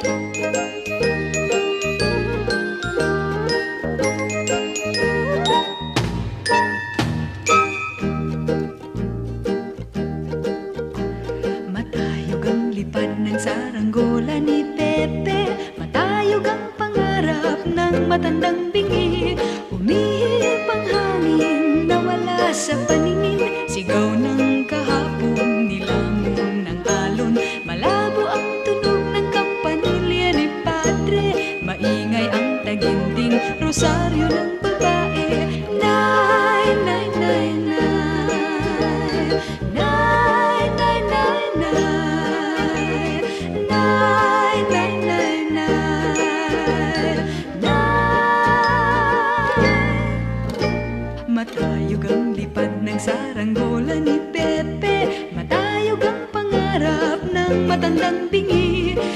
Matayog ang lipad ng saranggola ni Pepe, matayog ang pangarap ng matandang bingi. Umihip ang hangin, nawala sa paningin, sigaw ng kahapon, nilamon ng alon. Malabo ang tunog ng kampanilya ni Padre, maingay ang taginting rosaryo ng babae. Nay, nay, nay, nay, nay, nay, nay, nay, nay, nay, nay, nay, nay. Matayog ang lipad ng saranggola